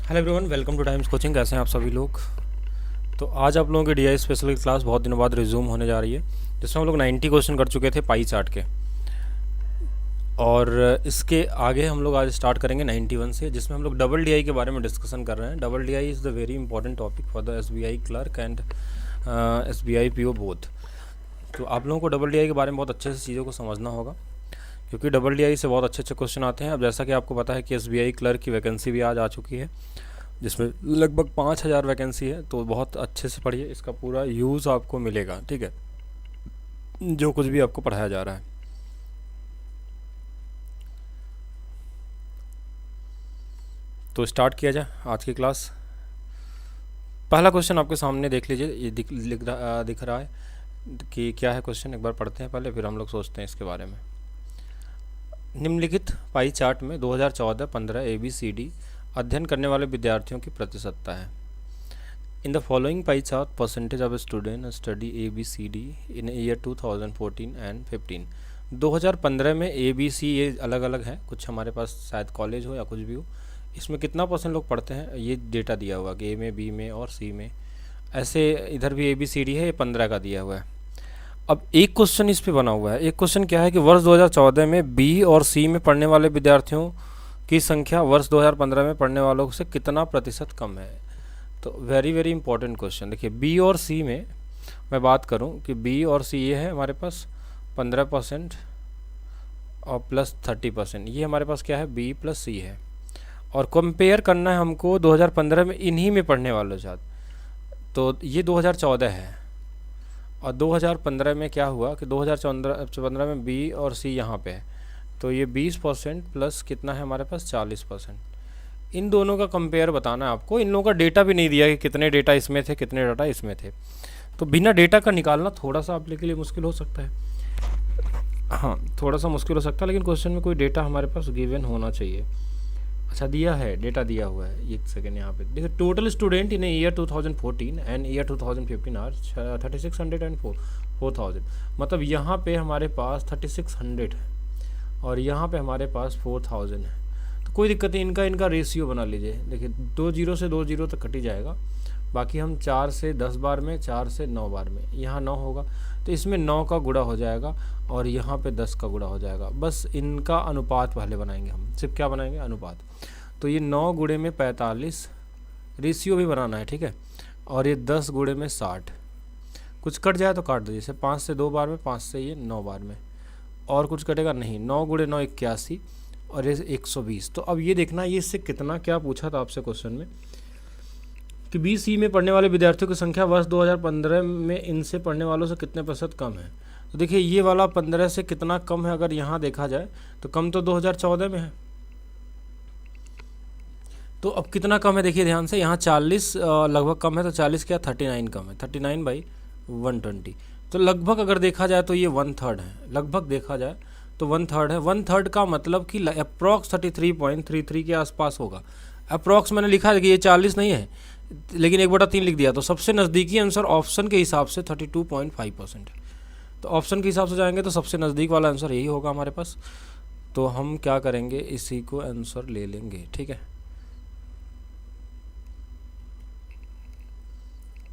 Hello everyone, welcome two times coaching. कैसे हैं आप सभी लोग। तो आज आप लोगों की डीआई स्पेशल की क्लास बहुत दिनों बाद रिज्यूम होने जा रही है, जिसमें हम लोग 90 क्वेश्चन कर चुके थे पाई चार्ट के। और इसके आगे हम लोग आज स्टार्ट करेंगे 91 से, जिसमें हम लोग डबल डीआई के बारे में डिस्कशन कर रहे हैं। Double DI is the very important topic for the SBI clerk and SBI PO both. तो आप लोगों को डबल डीआई के बारे में बहुत अच्छे से चीज़ों को समझना होगा, क्योंकि डबल डीआई से बहुत अच्छे अच्छे क्वेश्चन आते हैं। अब जैसा कि आपको पता है कि एसबीआई क्लर्क की वैकेंसी भी आज आ चुकी है, जिसमें लगभग 5,000 वैकेंसी है। तो बहुत अच्छे से पढ़िए, इसका पूरा यूज़ आपको मिलेगा, ठीक है, जो कुछ भी आपको पढ़ाया जा रहा है। तो स्टार्ट किया जाए आज की क्लास। पहला क्वेश्चन आपके सामने देख लीजिए, ये दिख रहा है कि क्या है क्वेश्चन। एक बार पढ़ते हैं पहले, फिर हम लोग सोचते हैं इसके बारे में। निम्नलिखित पाई चार्ट में 2014-15 ABCD अध्ययन करने वाले विद्यार्थियों की प्रतिशतता है। In the following pie chart percentage of student study ABCD in year 2014 and 15। 2015 में ABC ये अलग अलग है, कुछ हमारे पास शायद कॉलेज हो या कुछ भी हो, इसमें कितना परसेंट लोग पढ़ते हैं ये डेटा दिया हुआ कि A में, B में और C में। ऐसे इधर भी ABCD है, ये 15 का दिया हुआ है। अब एक क्वेश्चन इस पे बना हुआ है। एक क्वेश्चन क्या है कि वर्ष 2014 में बी और सी में पढ़ने वाले विद्यार्थियों की संख्या वर्ष 2015 में पढ़ने वालों से कितना प्रतिशत कम है। तो वेरी वेरी इंपॉर्टेंट क्वेश्चन। देखिए, बी और सी में मैं बात करूं कि बी और सी ये है हमारे पास 15% और प्लस 30%। ये हमारे पास क्या है, बी प्लस सी है। और कंपेयर करना है हमको 2015 में इन्हीं में पढ़ने वालों के साथ। तो ये 2014 है, और 2015 में क्या हुआ कि 2015 में बी और सी यहाँ पे है। तो ये 20% प्लस कितना है हमारे पास 40%। इन दोनों का कंपेयर बताना है आपको। इन लोगों का डेटा भी नहीं दिया कि कितने डेटा इसमें थे, कितने डेटा इसमें थे। तो बिना डेटा का निकालना थोड़ा सा आप लोगों के लिए मुश्किल हो सकता है। हाँ, थोड़ा सा मुश्किल हो सकता है, लेकिन क्वेश्चन में कोई डेटा हमारे पास गिवन होना चाहिए। अच्छा, दिया है, डेटा दिया हुआ है। एक सेकेंड, यहाँ पे देखिए, total student in year 2014 and year 2015 are 3600 and 4000। मतलब यहाँ पे हमारे पास 3600 है और यहाँ पे हमारे पास 4000 है। तो कोई दिक्कत नहीं, इनका रेशियो बना लीजिए। देखिए, 2 जीरो से 2 जीरो तक कट ही जाएगा। बाकी हम 4 से 10 बार में, 4 से 9 बार में, यहाँ 9 होगा तो इसमें 9 का गुणा हो जाएगा और यहाँ पे 10 का गुणा हो जाएगा। बस इनका अनुपात पहले बनाएंगे हम। सिर्फ क्या बनाएंगे, अनुपात। तो ये 9 गुणे में 45, रेशियो भी बनाना है, ठीक है। और ये 10 गुणे में 60। कुछ कट जाए तो काट दो, जैसे 5 से 2 बार में, 5 से ये 9 बार में। और कुछ कटेगा नहीं। 9 गुणे 9 81 और ये 120। तो अब ये देखना ये इससे कितना क्या पूछा था आपसे क्वेश्चन में कि BC में पढ़ने वाले विद्यार्थियों की संख्या वर्ष 2015 में इनसे पढ़ने वालों से कितने प्रतिशत कम है। तो देखिए, ये वाला 15 से कितना कम है अगर यहाँ देखा जाए तो कम तो 2014 में है। तो अब कितना कम है देखिए ध्यान से, यहाँ 40 लगभग कम है। तो 40 क्या, 39 कम है, 39/120। तो लगभग अगर देखा जाए तो ये 1/3 है। लगभग देखा जाए तो 1/3 है। 1/3 का मतलब कि अप्रॉक्स 33.33 के आसपास होगा। अप्रॉक्स मैंने लिखा है कि ये 40 नहीं है, लेकिन 1/3 लिख दिया। तो सबसे नज़दीकी आंसर ऑप्शन के हिसाब से 32.5% है। तो ऑप्शन के हिसाब से जाएंगे तो सबसे नज़दीक वाला आंसर यही होगा हमारे पास। तो हम क्या करेंगे, इसी को आंसर ले लेंगे, ठीक है।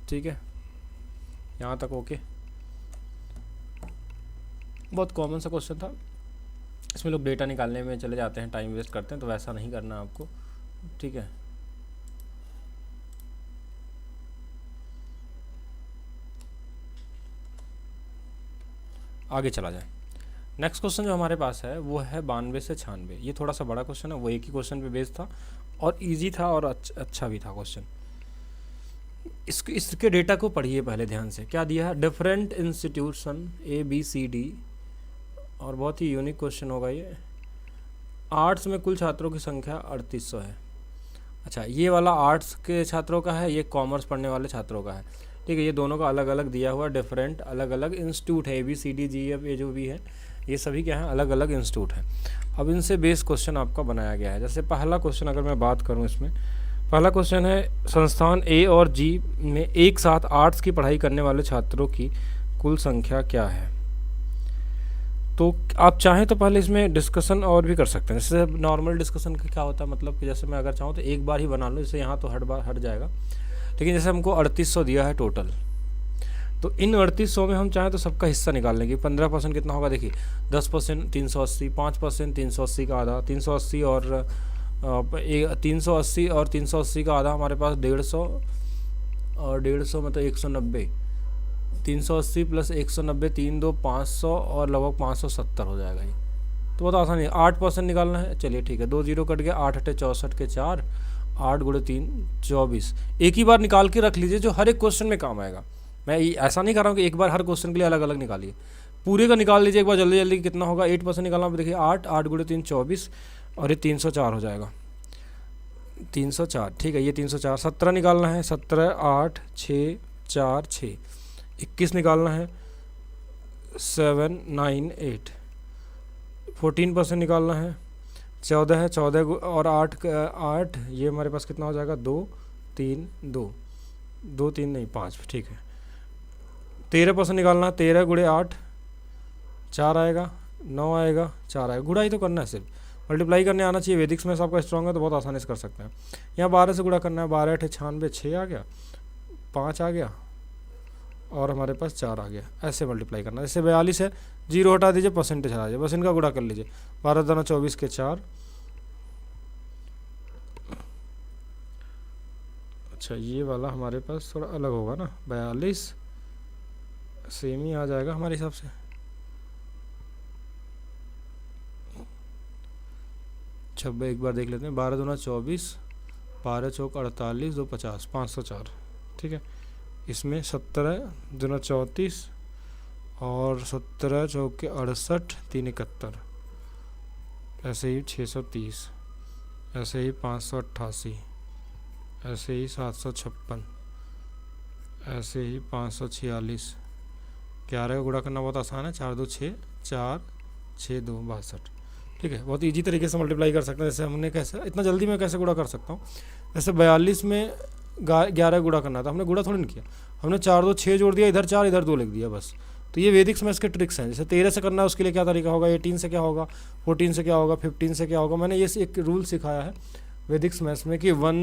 ठीक है, यहाँ तक ओके। बहुत कॉमन सा क्वेश्चन था। इसमें लोग डेटा निकालने में चले जाते हैं, टाइम वेस्ट करते हैं, तो वैसा नहीं करना आपको, ठीक है। आगे चला जाए। नेक्स्ट क्वेश्चन जो हमारे पास है वो है 92 से 96। ये थोड़ा सा बड़ा क्वेश्चन है, वो एक ही क्वेश्चन पे बेस्ड था और इजी था और अच्छा भी था क्वेश्चन। इसके डेटा को पढ़िए पहले ध्यान से। क्या दिया है, डिफरेंट इंस्टीट्यूशन ABCD, और बहुत ही यूनिक क्वेश्चन होगा ये। आर्ट्स में कुल छात्रों की संख्या 3800 है। अच्छा, ये वाला आर्ट्स के छात्रों का है, ये कॉमर्स पढ़ने वाले छात्रों का है, ठीक है। ये दोनों का अलग अलग दिया हुआ, डिफरेंट अलग अलग इंस्टीट्यूट है। ABCD GF ये जो भी है, ये सभी क्या है, अलग अलग इंस्टीट्यूट है। अब इनसे बेस क्वेश्चन आपका बनाया गया है। जैसे पहला क्वेश्चन अगर मैं बात करूँ, इसमें पहला क्वेश्चन है, संस्थान A और G में एक साथ आर्ट्स की पढ़ाई करने वाले छात्रों की कुल संख्या क्या है। तो आप चाहें तो पहले इसमें डिस्कशन और भी कर सकते हैं। जैसे नॉर्मल डिस्कशन का क्या होता है, मतलब कि जैसे मैं अगर चाहूँ तो एक बार ही बना लूँ, इससे यहाँ तो हट जाएगा। लेकिन जैसे हमको 3800 दिया है टोटल, तो इन 3800 में हम चाहें तो सबका हिस्सा निकाल लेंगे। 15% कितना होगा देखिए, 10% 380, 5% 380 का आधा 380 और 380 और 380 का आधा हमारे पास 150 और 150 मतलब 190। 380 प्लस 190 3 2 500 और लगभग 570 हो जाएगा ये। तो बहुत आसानी है, 8% निकालना है। चलिए ठीक है, 2 जीरो कट गया, 8 अटे 64 के 4, 8 गुणे 3 24। एक ही बार निकाल के रख लीजिए जो हर एक क्वेश्चन में काम आएगा। मैं ऐसा नहीं कर रहा हूँ कि एक बार हर क्वेश्चन के लिए अलग अलग निकालिए, पूरे का निकाल लीजिए एक बार जल्दी जल्दी। कितना होगा, 8% निकालना, देखिए 8 गुणे 3 24 और ये 304 हो जाएगा, 304। ठीक है, ये 304। 17 निकालना है, 17 8 6 4 6। 21 निकालना है, 7 9 8। 14% निकालना है, 14 है, 14 और 8 ये हमारे पास कितना हो जाएगा, 2 3 2 2 3 नहीं 5। ठीक है, 13% निकालना है, 13 गुणे 8 4 आएगा, 9 आएगा, 4 आएगा। गुणा ही तो करना है, सिर्फ मल्टीप्लाई करने आना चाहिए। वैदिक्स में आपका स्ट्रॉन्ग है तो बहुत आसानी से कर सकते हैं। यहाँ 12 से गुणा करना है, 12 8 96, 6 आ गया, 5 आ गया और हमारे पास 4 आ गया। ऐसे मल्टीप्लाई करना है। जैसे 42 है, 0 हटा दीजिए, परसेंटेज आ जाए, बस इनका गुणा कर लीजिए। 12 दाना 24 के 4। अच्छा, ये वाला हमारे पास थोड़ा अलग होगा ना, 42 सेम ही आ जाएगा हमारे हिसाब से। छब्बे एक बार देख लेते हैं, 12 दूना 24, 12 चौक 48, 2 50, 504। ठीक है, इसमें 17 दूना 34 और 17 चौक के 68, 3 71, ऐसे ही 630, ऐसे ही 588, ऐसे ही 756, ऐसे ही 546। 11 का गुणा करना बहुत आसान है, 4 2 6 4 6 2 62। ठीक है, बहुत इजी तरीके से मल्टीप्लाई कर सकते हैं। जैसे हमने कैसे, इतना जल्दी मैं कैसे गुणा कर सकता हूँ। जैसे 42 में 11 गुणा करना था, हमने गुणा थोड़ी नहीं किया, हमने 4 2 6 जोड़ दिया, इधर 4 इधर 2 लिख दिया बस। तो ये वैदिक्स में इसके ट्रिक्स हैं। जैसे 13 से करना है उसके लिए क्या तरीका होगा, 18 से क्या होगा, 14 से क्या होगा, 15 से क्या होगा। मैंने ये एक रूल सिखाया है वैदिक्स मैथ्स में कि 1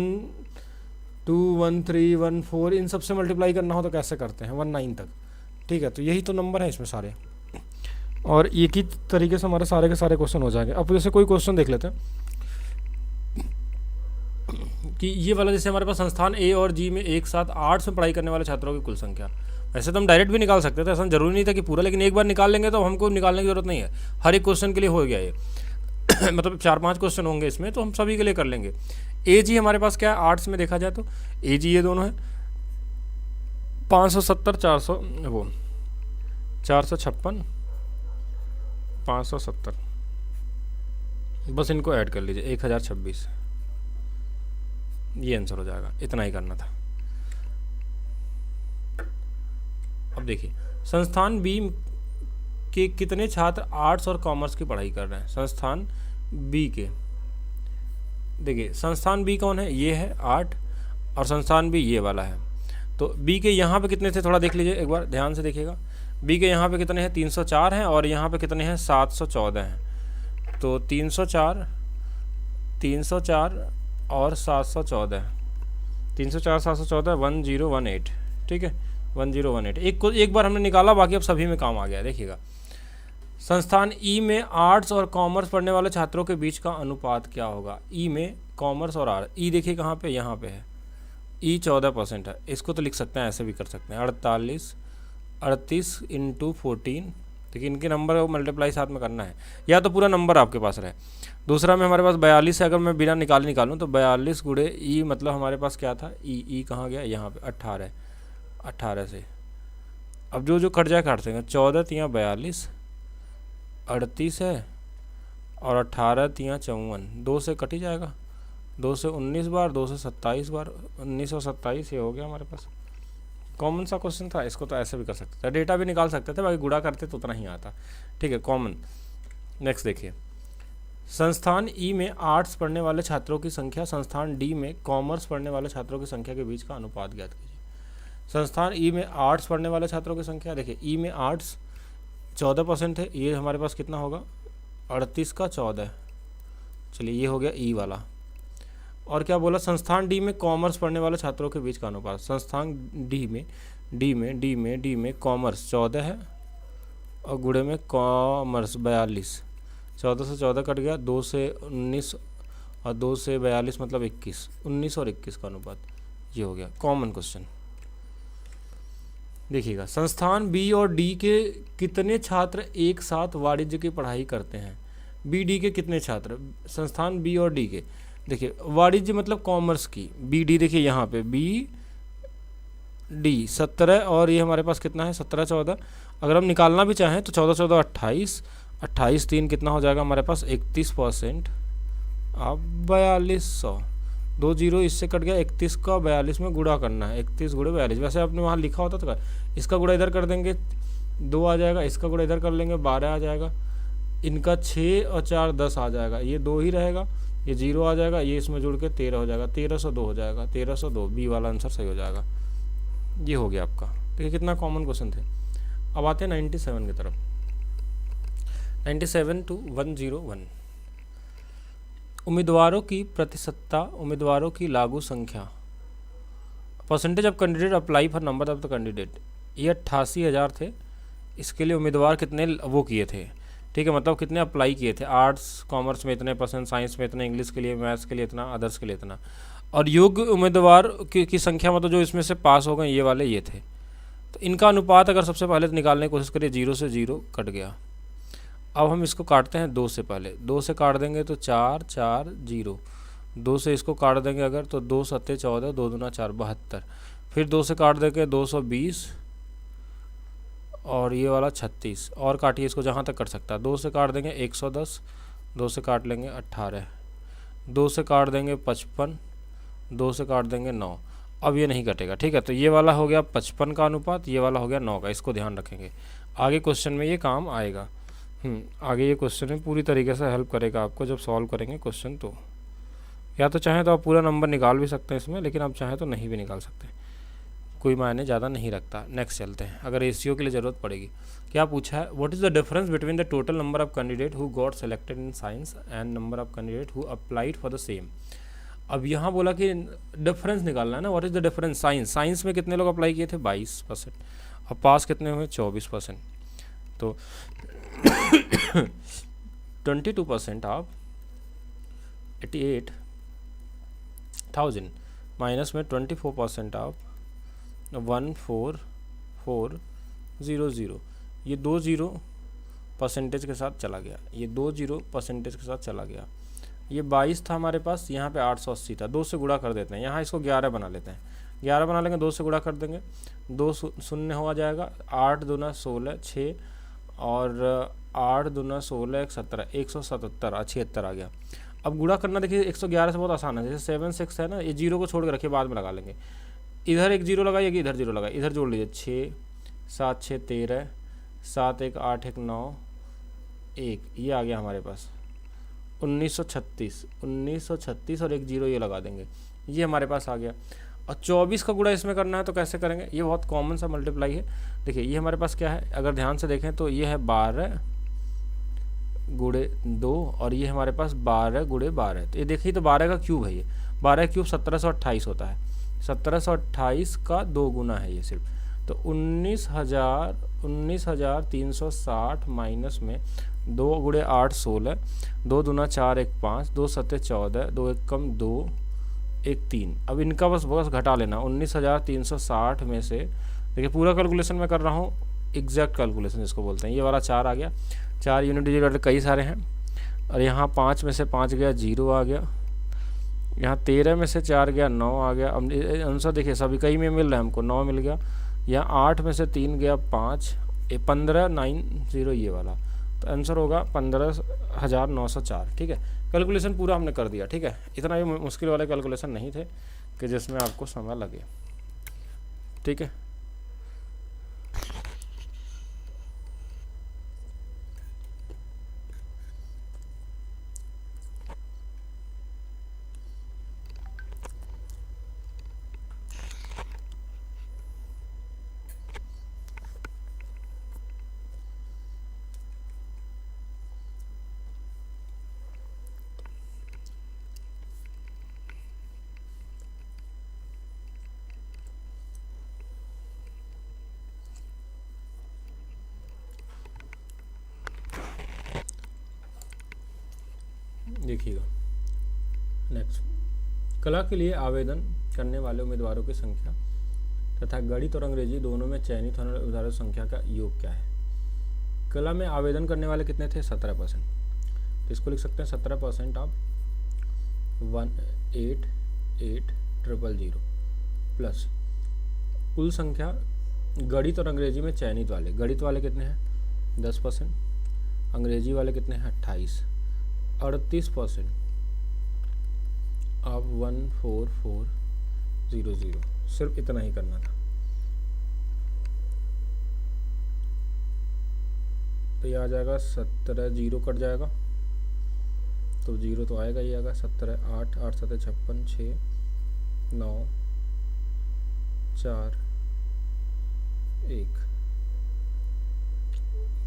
2 1 3 1 4 इन सबसे मल्टीप्लाई करना हो तो कैसे करते हैं, 1 9 तक। ठीक है, तो यही तो नंबर है इसमें सारे, और एक ही तरीके से हमारे सारे के सारे क्वेश्चन हो जाएंगे। अब जैसे कोई क्वेश्चन देख लेते हैं कि ये वाला, जैसे हमारे पास संस्थान ए और जी में एक साथ आर्ट्स में पढ़ाई करने वाले छात्रों की कुल संख्या। वैसे तो हम डायरेक्ट भी निकाल सकते थे, ऐसा जरूरी नहीं था कि पूरा, लेकिन एक बार निकाल लेंगे तो हमको निकालने की जरूरत नहीं है, हर एक क्वेश्चन के लिए हो गया ये। मतलब 4-5 क्वेश्चन होंगे इसमें, तो हम सभी के लिए कर लेंगे। ए जी हमारे पास क्या है, आर्ट्स में देखा जाए तो ए जी ये दोनों है, 570 400 वो 456 570, बस इनको ऐड कर लीजिए, 1026। ये आंसर हो जाएगा, इतना ही करना था। अब देखिए, संस्थान बी के कितने छात्र आर्ट्स और कॉमर्स की पढ़ाई कर रहे हैं। संस्थान बी के, देखिए संस्थान बी कौन है, ये है 8, और संस्थान बी ये वाला है। तो बी के यहाँ पे कितने थे, थोड़ा देख लीजिए एक बार ध्यान से देखिएगा। बी के यहाँ पे कितने हैं, 304 हैं, और यहाँ पे कितने हैं, 714 हैं। तो 304 और 714, 304 714 1018। ठीक है, 1018। एक बार हमने निकाला, बाकी अब सभी में काम आ गया। देखिएगा, संस्थान ई में आर्ट्स और कॉमर्स पढ़ने वाले छात्रों के बीच का अनुपात क्या होगा। ई में कॉमर्स और आर्ट्स, ई देखिए कहाँ पे, यहाँ पे है। ई 14% है, इसको तो लिख सकते हैं, ऐसे भी कर सकते हैं, 38 इंटू 14। देखिए इनके नंबर को मल्टीप्लाई साथ में करना है, या तो पूरा नंबर आपके पास रहे। दूसरा में हमारे पास 42 है, अगर मैं बिना निकालूँ तो 42 गुणे ई, मतलब हमारे पास क्या था, ई कहाँ गया, यहाँ पे 18 से। अब जो कट जाए काट देंगे, 14 तियाँ 42, 38 है, और 18 तियाँ 54, 2 से कट ही जाएगा, 2 से 19 बार, 2 से 27 बार, 1927 ये हो गया हमारे पास। कॉमन सा क्वेश्चन था, इसको तो ऐसे भी कर सकते थे, डेटा भी निकाल सकते थे, बाकी गुणा करते तो उतना ही आता। ठीक है, कॉमन। नेक्स्ट देखिए, संस्थान ई में आर्ट्स पढ़ने वाले छात्रों की संख्या संस्थान डी में कॉमर्स पढ़ने वाले छात्रों की संख्या के बीच का अनुपात ज्ञात कीजिए। संस्थान ई में आर्ट्स पढ़ने वाले छात्रों की संख्या, देखिए ई में आर्ट्स 14% है, ये हमारे पास कितना होगा 38 का 14। चलिए ये हो गया ई वाला। और क्या बोला, संस्थान डी में कॉमर्स पढ़ने वाले छात्रों के बीच का अनुपात। संस्थान डी में कॉमर्स 14 है और गुणे में कॉमर्स 42। 14 से 14 कट गया, 2 से 19 और 2 से 42 मतलब 21। 19 और 21 का अनुपात, ये हो गया कॉमन क्वेश्चन। देखिएगा, संस्थान बी और डी के कितने छात्र एक साथ वाणिज्य की पढ़ाई करते हैं। बी डी के कितने छात्र, संस्थान बी और डी के, देखिए वाणिज्य मतलब कॉमर्स की, बी डी देखिए यहाँ पे बी डी 17 और ये हमारे पास कितना है 17 14। अगर हम निकालना भी चाहें तो 14 14 28, 28 3 कितना हो जाएगा हमारे पास 31%। अब 4200, 2 जीरो इससे कट गया, 31 का 42 में गुणा करना है, 31 गुणे 42। वैसे आपने वहाँ लिखा होता तो इसका गुणा इधर कर देंगे 2 आ जाएगा, इसका गुणा इधर कर लेंगे 12 आ जाएगा, इनका 6 और 4 10 आ जाएगा, ये 2 ही रहेगा, ये 0 आ जाएगा, ये इसमें जुड़ के 13 हो जाएगा, 1302 हो जाएगा, 1302 बी वाला आंसर सही हो जाएगा। ये हो गया आपका। देखिए कितना कॉमन क्वेश्चन थे। अब आते हैं 97 की तरफ। 97 to 101। उम्मीदवारों की प्रतिशतता, उम्मीदवारों की लागू संख्या, percentage of candidate apply for number of the candidate. ये 88,000 थे, इसके लिए उम्मीदवार कितने वो किए थे, ठीक है, मतलब कितने अप्लाई किए थे। आर्ट्स कॉमर्स में इतने %, साइंस में इतने, इंग्लिश के लिए, मैथ्स के लिए इतना, अदर्स के लिए इतना। और योग्य उम्मीदवार की संख्या मतलब जो इसमें से पास हो गए ये वाले ये थे। तो इनका अनुपात अगर सबसे पहले तो निकालने की कोशिश करिए, 0 से 0 कट गया। अब हम इसको काटते हैं 2 से, पहले 2 से काट देंगे तो 4 4 0, 2 से इसको काट देंगे अगर तो 2 सत्ते 14, 2 दूना 4 72, फिर 2 से काट देंगे 220 और ये वाला 36, और काटिए इसको जहाँ तक कट सकता है। 2 से काट देंगे 110, 2 से काट लेंगे 18, 2 से काट देंगे 55, 2 से काट देंगे 9। अब ये नहीं कटेगा, ठीक है, तो ये वाला हो गया 55 का अनुपात, ये वाला हो गया 9 का। इसको ध्यान रखेंगे, आगे क्वेश्चन में ये काम आएगा। आगे ये क्वेश्चन में पूरी तरीके से हेल्प करेगा आपको जब सॉल्व करेंगे क्वेश्चन। तो या तो चाहें तो आप पूरा नंबर निकाल भी सकते हैं इसमें, लेकिन आप चाहें तो नहीं भी निकाल सकते, कोई मायने ज़्यादा नहीं रखता। नेक्स्ट चलते हैं, अगर रेशियो के लिए ज़रूरत पड़ेगी। क्या पूछा है, what is the difference between the total number of candidate who got selected in science and number of candidate who applied for the same. अब यहाँ बोला कि डिफरेंस निकालना है ना, what is the difference. Science में कितने लोग अप्लाई किए थे 22%, और पास कितने हुए 24%। तो 22% ऑफ 88,000 माइनस में 24% ऑफ 14400, ये 2 जीरो परसेंटेज के साथ चला गया, ये 2 जीरो परसेंटेज के साथ चला गया। ये 22 था हमारे पास, यहाँ पे 880 था, 2 से गुणा कर देते हैं, यहाँ इसको 11 बना लेते हैं, 11 बना लेंगे, 2 से गुणा कर देंगे, 2 शून्य हो जाएगा, 8 दूना 16 6 और 8 दूना 16 17, 177 76 आ गया। अब गुणा करना देखिए 111 से बहुत आसान है, जैसे 7 6 है ना, ये जीरो को छोड़ के रखिए, बाद में लगा लेंगे। इधर एक जीरो लगाइए, इधर जीरो लगाइए, इधर जोड़ लीजिए, 6 7 6 13, 7 1 8 1 9 1, ये आ गया हमारे पास 1936 और एक जीरो ये लगा देंगे, ये हमारे पास आ गया। और 24 का गुणा इसमें करना है तो कैसे करेंगे, ये बहुत कॉमन सा मल्टीप्लाई है। देखिए ये हमारे पास क्या है, अगर ध्यान से देखें तो ये है 12 गुणे 2 और ये हमारे पास 12 गुणे 12। तो ये देखिए तो 12 का क्यूब है, ये 12 क्यूब 1728 होता है, 1728 का 2 गुना है ये सिर्फ। तो 19,360 माइनस में 2 गुणे 8 16, 2 दूना 4 1 5, 2 सत्ते 14, 2 1 कम 2 1 3। अब इनका बस घटा लेना, 19,360 में से, देखिए पूरा कैलकुलेशन मैं कर रहा हूँ, एग्जैक्ट कैलकुलेशन जिसको बोलते हैं। ये वाला 4 आ गया, 4 यूनिट डिजिट कई सारे हैं, और यहाँ 5 में से 5 गया 0 आ गया, यहाँ 13 में से 4 गया 9 आ गया। अब आंसर देखिए सभी कई में मिल रहा है हमको, 9 मिल गया। यहाँ 8 में से 3 गया 5, 15,990 ये वाला, तो आंसर होगा 15,904। ठीक है, कैलकुलेशन पूरा हमने कर दिया। ठीक है, इतना भी मुश्किल वाले कैलकुलेशन नहीं थे कि जिसमें आपको समय लगे। ठीक है, देखिएगा नेक्स्ट, कला के लिए आवेदन करने वाले उम्मीदवारों की संख्या तथा गणित और अंग्रेजी दोनों में चयनित होने वाले उम्मीदवारों की संख्या का योग क्या है। कला में आवेदन करने वाले कितने थे? 17%। तो इसको लिख सकते हैं 17% ऑफ 188,000 प्लस कुल संख्या गणित और अंग्रेजी में चयनित वाले, गणित वाले कितने हैं? 10%, अंग्रेजी वाले कितने हैं? 38% ऑफ 14400। सिर्फ इतना ही करना था। तो ये आ जाएगा 17, जीरो कट जाएगा तो जीरो तो आएगा ही आएगा। 17, 8, 8 7 56, 6 9 4 1,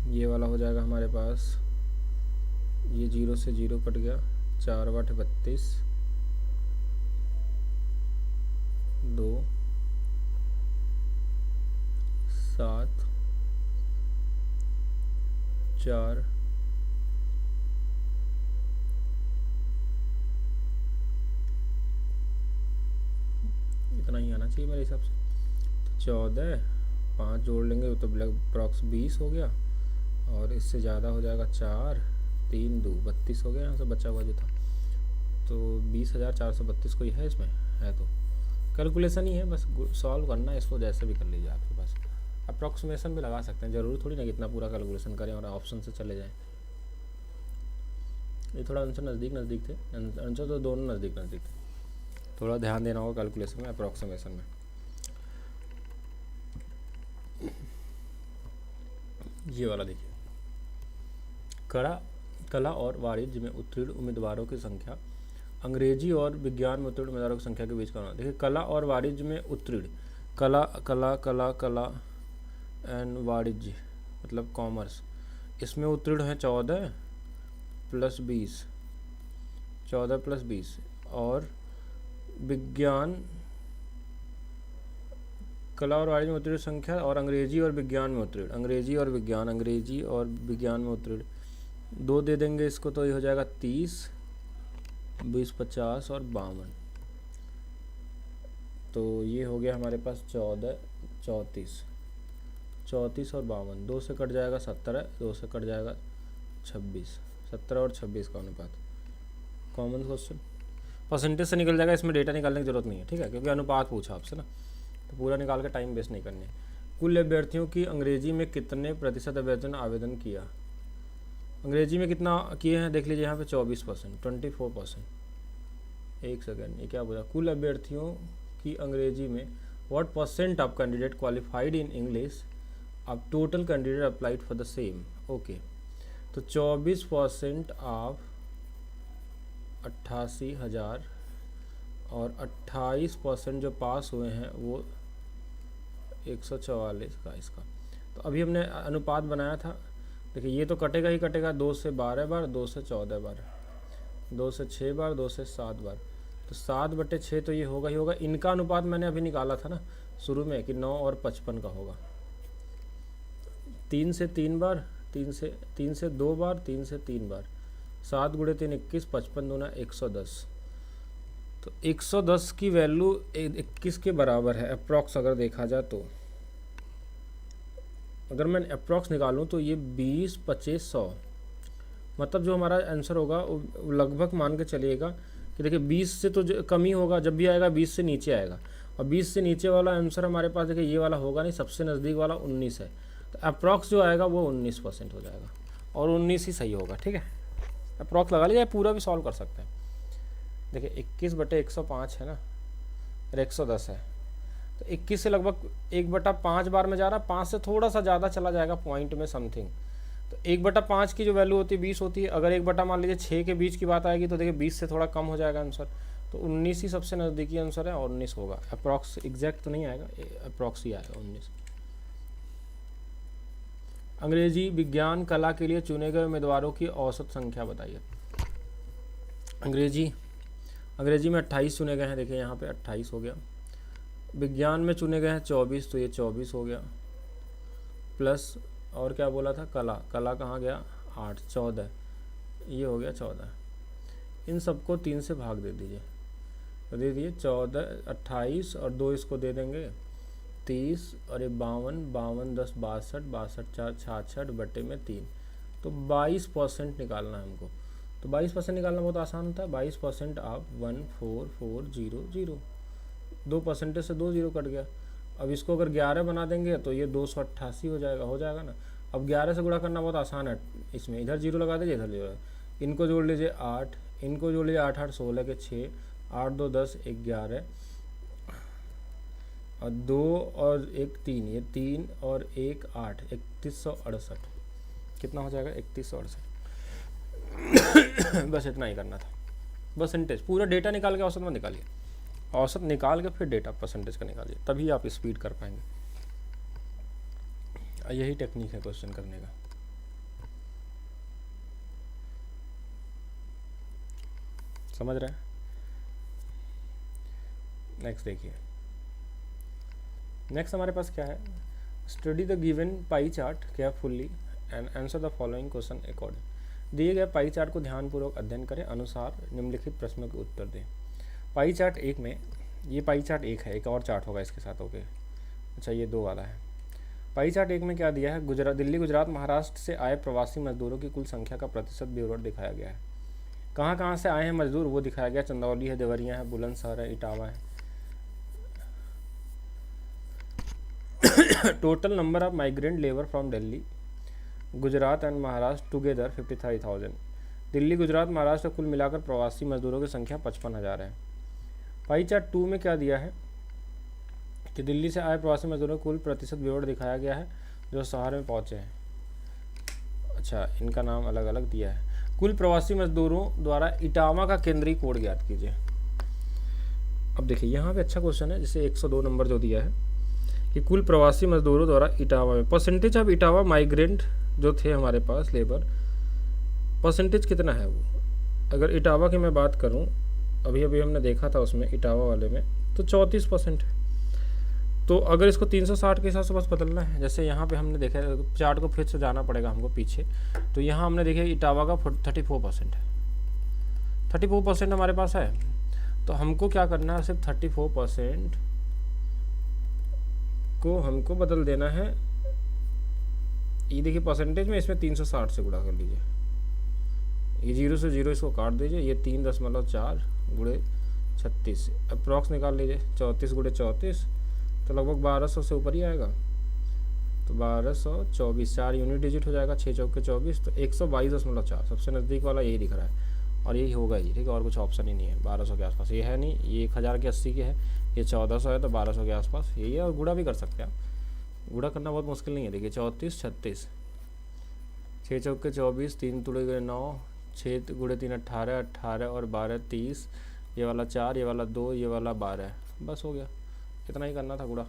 ये वाला हो जाएगा हमारे पास। ये जीरो से जीरो कट गया, 4 8 32, 2 7 4 इतना ही आना चाहिए मेरे हिसाब से। तो 14, 5 जोड़ लेंगे तो अप्रॉक्स 20 हो गया, और इससे ज़्यादा हो जाएगा 4, 3 2 32 हो गया यहाँ से बचा हुआ जो था। तो 20,432 कोई है इसमें? है तो कैलकुलेशन ही है, बस सॉल्व करना है इसको, जैसे भी कर लीजिए आपके पास। अप्रॉक्सीमेशन भी लगा सकते हैं, ज़रूरी थोड़ी ना कि इतना पूरा कैलकुलेशन करें और ऑप्शन से चले जाएं। ये थोड़ा आंसर नज़दीक थे, आंसर तो दोनों नज़दीक थे, थोड़ा ध्यान देना होगा कैलकुलेशन में, अप्रॉक्सीमेशन में। ये वाला देखिए, कला और वाणिज्य में उत्तीर्ण उम्मीदवारों की संख्या अंग्रेजी और विज्ञान में उत्तीर्ण उम्मीदवारों की संख्या के बीच का होना। देखिए कला और वाणिज्य में उत्तीर्ण, कला एंड वाणिज्य मतलब कॉमर्स, इसमें उत्तीर्ण है 14 + 20, 14 + 20। और विज्ञान, कला और वाणिज्य में उत्तीर्ण संख्या और अंग्रेजी और विज्ञान में उत्तीर्ण, अंग्रेजी और विज्ञान में उत्तीर्ण 2 दे देंगे इसको, तो ये हो जाएगा 30, 20 50 और 52। तो ये हो गया हमारे पास 14 34 34 और 52, 2 से कट जाएगा 17, 2 से कट जाएगा 26, 17 और 26 का अनुपात। कॉमन क्वेश्चन परसेंटेज से निकल जाएगा, इसमें डेटा निकालने की जरूरत नहीं है, ठीक है, क्योंकि अनुपात पूछा आपसे ना, तो पूरा निकाल के टाइम वेस्ट नहीं करने। कुल अभ्यर्थियों की अंग्रेजी में कितने प्रतिशत अभ्यर्थियों ने आवेदन किया? अंग्रेजी में कितना किए हैं देख लीजिए यहाँ पे 24%, 24%। एक सेकेंड, ये क्या बोला? कुल अभ्यर्थियों की अंग्रेजी में what % of candidate qualified in English of total candidate applied for the same. Okay, तो 24% ऑफ 88,000 और 28% जो पास हुए हैं वो 144 का इसका। तो अभी हमने अनुपात बनाया था, देखिए ये तो कटेगा ही कटेगा, 2 से 12 बार, 2 से 14 बार, 2 से 6 बार, 2 से 7 बार, तो 7/6 तो ये होगा ही होगा। इनका अनुपात मैंने अभी निकाला था ना शुरू में कि 9 और 55 का होगा। 3 से 3 बार, 3 से 2 बार, 3 से 3 बार, 7 × 3 21, 55 दूना 110। तो 110 की वैल्यू 21 के बराबर है अप्रॉक्स, अगर देखा जाए तो। अगर मैं अप्रॉक्स निकालूं तो ये 20 25 100, मतलब जो हमारा आंसर होगा वो लगभग मान के चलिएगा कि देखिए 20 से तो कम ही होगा, जब भी आएगा 20 से नीचे आएगा, और 20 से नीचे वाला आंसर हमारे पास देखिए ये वाला होगा नहीं, सबसे नज़दीक वाला 19 है, तो अप्रॉक्स जो आएगा वो 19% हो जाएगा, और 19 ही सही होगा, ठीक है। अप्रॉक्स लगा लीजिए, पूरा भी सॉल्व कर सकते हैं। देखिए 21/105 है ना, और 110 है, तो 21 से लगभग 1/5 बार में जा रहा है, 5 से थोड़ा सा ज़्यादा चला जाएगा पॉइंट में समथिंग। तो 1/5 की जो वैल्यू होती है 20 होती है, अगर 1 मान लीजिए 6 के बीच की बात आएगी तो देखिए 20 से थोड़ा कम हो जाएगा आंसर, तो 19 ही सबसे नज़दीकी आंसर है, और 19 होगा। अप्रॉक्स एग्जैक्ट तो नहीं आएगा, अप्रॉक्स ही आएगा 19। अंग्रेजी, विज्ञान, कला के लिए चुने गए उम्मीदवारों की औसत संख्या बताइए। अंग्रेजी में 28 चुने गए हैं, देखिए यहाँ पे 28 हो गया। विज्ञान में चुने गए हैं 24, तो ये 24 हो गया, प्लस और क्या बोला था, कला कहाँ गया 8, 14, ये हो गया 14। इन सबको 3 से भाग दे दीजिए, तो दे दिए 14, 28 और 2 इसको दे देंगे 30 और ये 52, 52 10 62, 62 4 66 बटे में 3, तो 22% निकालना है हमको। तो 22% निकालना बहुत आसान होता है। 22% आप 14400, 2 परसेंटेज से 2 जीरो कट गया। अब इसको अगर 11 बना देंगे तो ये 288 हो जाएगा ना। अब 11 से गुणा करना बहुत आसान है, इसमें इधर जीरो लगा दीजिए, इधर जीरो, इनको जोड़ लीजिए 8, इनको जोड़ लीजिए 8 8 16 के 6, 8 2 10 11 और 2 और 1 3, ये 3 और 1 8, 3168। कितना हो जाएगा? 3168। बस इतना ही करना था, परसेंटेज पूरा डेटा निकाल के औसत में निकालिए, औसत निकाल के फिर डेटा परसेंटेज का निकालिए, तभी आप स्पीड कर पाएंगे। यही टेक्निक है क्वेश्चन करने का। समझ रहे हैं? नेक्स्ट देखिए, नेक्स्ट हमारे पास क्या है, study the given pie chart carefully and answer the following question according. दिए गए पाई चार्ट को ध्यानपूर्वक अध्ययन करें, अनुसार निम्नलिखित प्रश्नों के उत्तर दें। पाई चार्ट 1 में, ये पाई चार्ट 1 है, एक और चार्ट होगा इसके साथ, ओके। अच्छा, ये 2 वाला है। पाई चार्ट 1 में क्या दिया है, दिल्ली गुजरात महाराष्ट्र से आए प्रवासी मजदूरों की कुल संख्या का प्रतिशत विवरण दिखाया गया है। कहाँ कहाँ से आए हैं मजदूर वो दिखाया गया, चंदौली है, देवरिया है, बुलंदशहर है, इटावा है। Total number of migrant labour from Delhi Gujarat and Maharashtra together 53,000। Delhi Gujarat Maharashtra कुल मिलाकर प्रवासी मजदूरों की संख्या 55,000 है। पाई चार्ट 2 में क्या दिया है कि दिल्ली से आए प्रवासी मजदूरों का कुल प्रतिशत विवरण दिखाया गया है जो शहर में पहुंचे हैं। अच्छा, इनका नाम अलग अलग दिया है। कुल प्रवासी मजदूरों द्वारा इटावा का केंद्रीय कोड ज्ञात कीजिए। अब देखिए यहाँ पे अच्छा क्वेश्चन है, जैसे 102 नंबर जो दिया है कि कुल प्रवासी मजदूरों द्वारा इटावा में परसेंटेज ऑफ इटावा माइग्रेंट जो थे हमारे पास लेबर, परसेंटेज कितना है वो। अगर इटावा की मैं बात करूं, अभी अभी हमने देखा था उसमें इटावा वाले में, तो 34% है। तो अगर इसको 360 के हिसाब से बस बदलना है, जैसे यहाँ पे हमने देखा, चार्ट को फिर से जाना पड़ेगा हमको पीछे, तो यहाँ हमने देखा इटावा का 34% है, 34% हमारे पास है। तो हमको क्या करना है, सिर्फ 34% को हमको बदल देना है। ये देखिए परसेंटेज में, इसमें 360 से गुणा कर लीजिए, ये 0 से 0 इसको काट दीजिए, ये 3.4 गुणे 36 अप्रॉक्स निकाल लीजिए, 34 गुणे 34 तो लगभग 1200 से ऊपर ही आएगा। तो 1224, 4 यूनिट डिजिट हो जाएगा, 6 चौके 24, तो 122.4 सबसे नज़दीक वाला यही दिख रहा है, और यही होगा ही, ठीक है, और कुछ ऑप्शन ही नहीं है। 1200 के आसपास ये है नहीं, ये 1000 के 80 के है, ये 1400 है, तो 1200 के आसपास यही है। और गुणा भी कर सकते हैं आप, गुणा करना बहुत मुश्किल नहीं है। देखिए 34 36, 6 चौके 24, 3 गुणे 9, 6 गुणे 3 18, 18 और 12 30, ये वाला 4, ये वाला 2, ये वाला 12, बस हो गया। इतना ही करना था गुणा।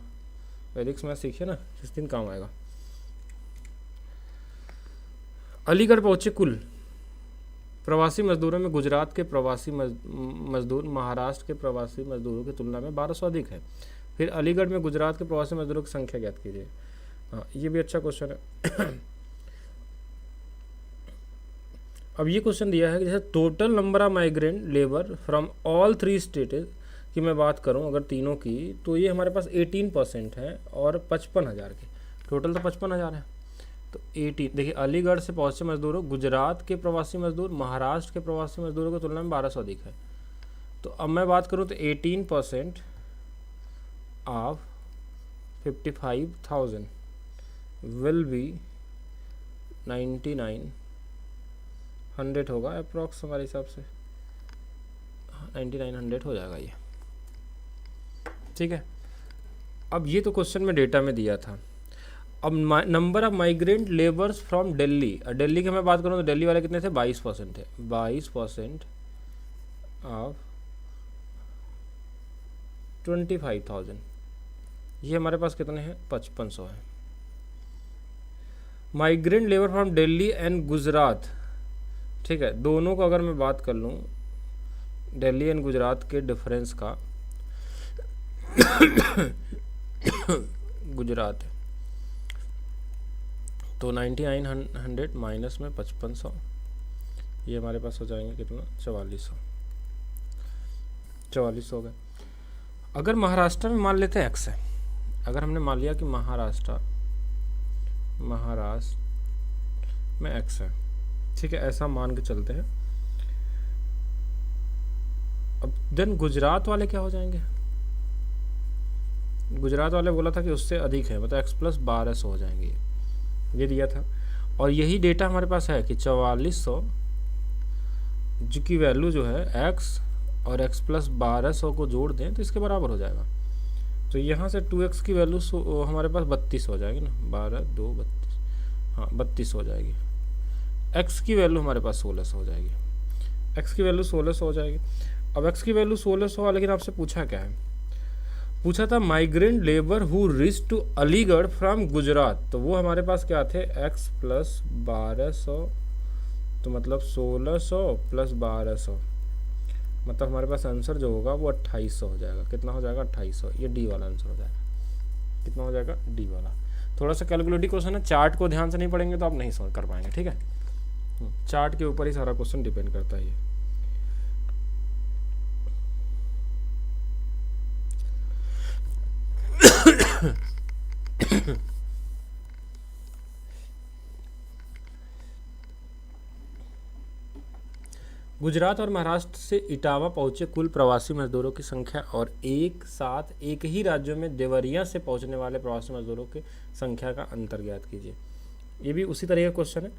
वैदिक्स में सीखिए ना, जिस दिन काम आएगा। अलीगढ़ पहुंचे कुल प्रवासी मजदूरों में गुजरात के प्रवासी मजदूर महाराष्ट्र के प्रवासी मजदूरों की तुलना में 1200 अधिक है। फिर अलीगढ़ में गुजरात के प्रवासी मजदूरों की संख्या ज्ञात कीजिए। हाँ, ये भी अच्छा क्वेश्चन है। अब ये क्वेश्चन दिया है कि जैसे total number of migrant labour from all 3 states की मैं बात करूं अगर तीनों की, तो ये हमारे पास 18% है और 55,000 के, टोटल तो 55,000 है। तो 18, देखिए अलीगढ़ से पहुंचे मजदूरों, गुजरात के प्रवासी मजदूर महाराष्ट्र के प्रवासी मजदूरों की तुलना में 1200 अधिक है। तो अब मैं बात करूं तो 18% ऑफ 55,000 विल बी 9900 होगा अप्रॉक्स, हमारे हिसाब से 9900 हो जाएगा ये, ठीक है। अब ये तो क्वेश्चन में डेटा में दिया था। अब number of migrant labours from Delhi, Delhi की मैं बात करूँ तो दिल्ली वाले कितने थे, 22% थे। 22% ऑफ 25,000, ये हमारे पास कितने हैं, 5500 है। Migrant labour from Delhi and Gujarat, ठीक है, दोनों को अगर मैं बात कर लूँ दिल्ली एंड गुजरात के डिफरेंस का, गुजरात है तो 9900 माइनस में 5500, ये हमारे पास हो जाएंगे कितना, 4400। 44 हो गए। अगर महाराष्ट्र में मान लेते हैं एक्स है, अगर हमने मान लिया कि महाराष्ट्र में एक्स है, ठीक है, ऐसा मान के चलते हैं। अब देन गुजरात वाले क्या हो जाएंगे? गुजरात वाले बोला था कि उससे अधिक है, मतलब एक्स प्लस 1200 हो जाएंगे, ये दिया था। और यही डेटा हमारे पास है कि 4400 जो की वैल्यू जो है एक्स और एक्स प्लस 1200 को जोड़ दें तो इसके बराबर हो जाएगा। तो यहाँ से 2x की वैल्यू हमारे पास 32 हो जाएगी ना, 12 2 32, हाँ 32 हो जाएगी। x की वैल्यू हमारे पास 1600 हो जाएगी, x की वैल्यू 1600 हो जाएगी। अब x की वैल्यू 1600 लेकिन आपसे पूछा क्या है? पूछा था migrant labour who reach to Aligarh from Gujarat, तो वो हमारे पास क्या थे? x प्लस 1200, तो मतलब 1600 प्लस 1200, मतलब हमारे पास आंसर जो होगा वो 2800 हो जाएगा। कितना हो जाएगा? 2800। ये डी वाला आंसर हो जाएगा। कितना हो जाएगा? डी वाला। थोड़ा सा कैलकुलेटिव क्वेश्चन है, चार्ट को ध्यान से नहीं पढ़ेंगे तो आप नहीं सॉल्व कर पाएंगे, ठीक है। चार्ट के ऊपर ही सारा क्वेश्चन डिपेंड करता है ये। गुजरात और महाराष्ट्र से इटावा पहुंचे कुल प्रवासी मजदूरों की संख्या और एक साथ एक ही राज्यों में देवरिया से पहुंचने वाले प्रवासी मजदूरों की संख्या का अंतर ज्ञात कीजिए। ये भी उसी तरह का क्वेश्चन है।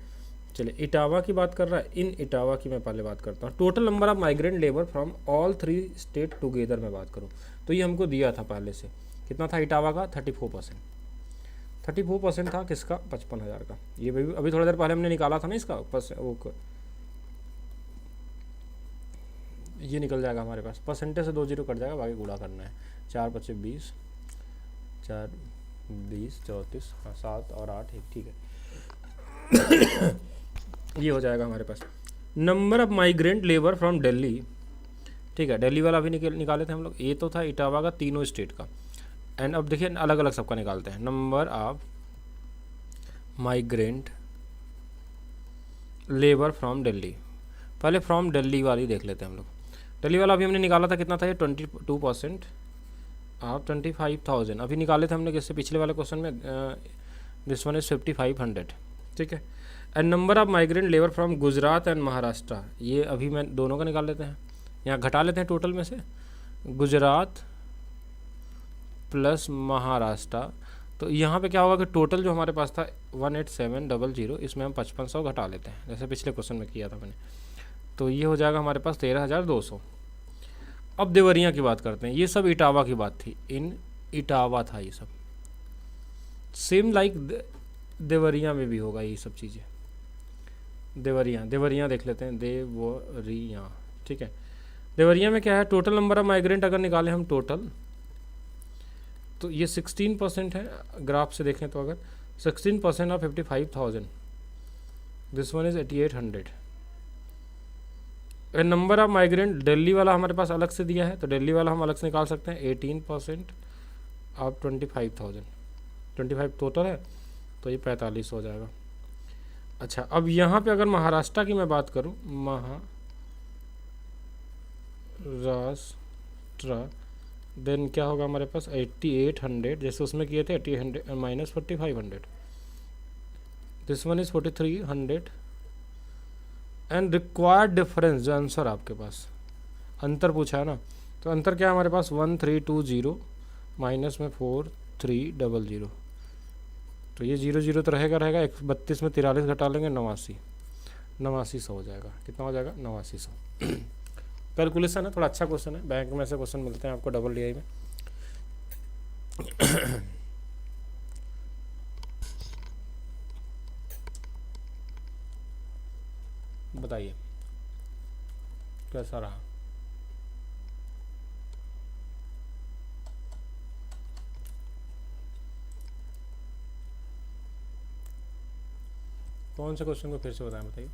चलिए, इटावा की बात कर रहा है, इन इटावा की मैं पहले बात करता हूँ। Total number of migrant labour from all 3 state together में बात करूँ तो ये हमको दिया था पहले से। कितना था इटावा का? 34%। 34% था किसका? 55,000 का। ये भी अभी थोड़ी देर पहले हमने निकाला था ना इसका वो, ये निकल जाएगा हमारे पास। परसेंटेज से 2 जीरो कट जाएगा, बाकी गुणा करना है। 4 पच्चे 20, 4 20 34, हाँ 7 और 8 1, ठीक है। ये हो जाएगा हमारे पास। Number of migrant labour from Delhi, ठीक है, दिल्ली वाला भी निकाले थे हम लोग। ये तो था इटावा का, तीनों स्टेट का। एंड अब देखिए अलग अलग सबका निकालते हैं। Number of migrant labour from Delhi, पहले फ्रॉम दिल्ली वाली देख लेते हैं हम लोग। दिल्ली वाला अभी हमने निकाला था, कितना था ये? 22%। आप 25,000 अभी निकाले थे हमने किससे? पिछले वाले क्वेश्चन में। दिस वन इज 5500, ठीक है। And number of migrant labour from Gujarat and Maharashtra, ये अभी मैं दोनों का निकाल लेते हैं, यहाँ घटा लेते हैं टोटल में से। गुजरात प्लस महाराष्ट्र, तो यहाँ पे क्या होगा कि टोटल जो हमारे पास था 18700, इसमें हम 5500 घटा लेते हैं, जैसे पिछले क्वेश्चन में किया था मैंने। तो ये हो जाएगा हमारे पास 13,200। अब देवरिया की बात करते हैं। ये सब इटावा की बात थी, इन इटावा था ये सब। सेम लाइक देवरिया में भी होगा ये सब चीज़ें। देवरिया देख लेते हैं, देवरिया, ठीक है। देवरिया में क्या है? टोटल नंबर ऑफ माइग्रेंट अगर निकालें हम टोटल, तो ये 16% है। ग्राफ से देखें तो अगर 16% of 55,000, this one is 8800। Number of migrant Delhi वाला हमारे पास अलग से दिया है, तो दिल्ली वाला हम अलग से निकाल सकते हैं। 18% ऑफ 25,000, 25 टोटल है, तो ये 45 हो जाएगा। अच्छा, अब यहाँ पे अगर महाराष्ट्र की मैं बात करूँ, महाराष्ट्र, देन क्या होगा हमारे पास? 8800, जैसे उसमें किए थे 8800 minus 4500, this one is 4300। And required difference, जो आंसर आपके पास अंतर पूछा है ना, तो अंतर क्या है हमारे पास? 1320 माइनस में 4300, तो ये 00 तो रहेगा 32 में 43 घटा लेंगे, 8900 हो जाएगा। कितना हो जाएगा? 8900। कैलकुलेशन है, थोड़ा अच्छा क्वेश्चन है, बैंक में से क्वेश्चन मिलते हैं आपको WDI में। बताइए कैसा रहा? कौन से क्वेश्चन को फिर से बताएं, बताइए।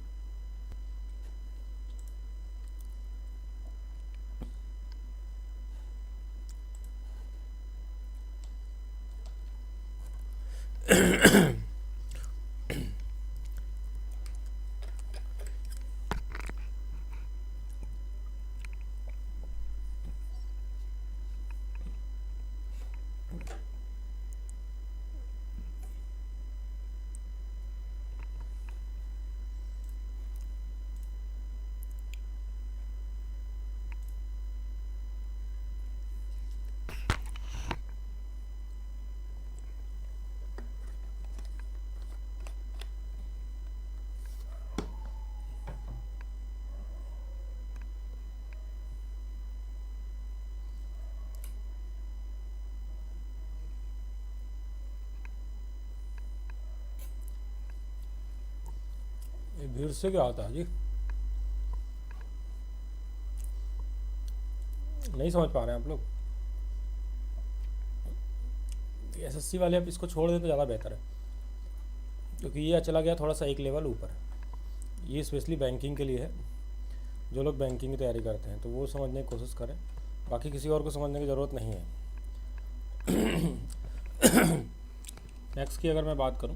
भीड़ से क्या होता है जी? नहीं समझ पा रहे हैं आप लोग? एसएससी वाले अब इसको छोड़ दें तो ज़्यादा बेहतर है, क्योंकि ये चला गया थोड़ा सा एक लेवल ऊपर। ये स्पेशली बैंकिंग के लिए है, जो लोग बैंकिंग की तैयारी करते हैं तो वो समझने की कोशिश करें, बाकी किसी और को समझने की ज़रूरत नहीं है। नेक्स्ट की अगर मैं बात करूं,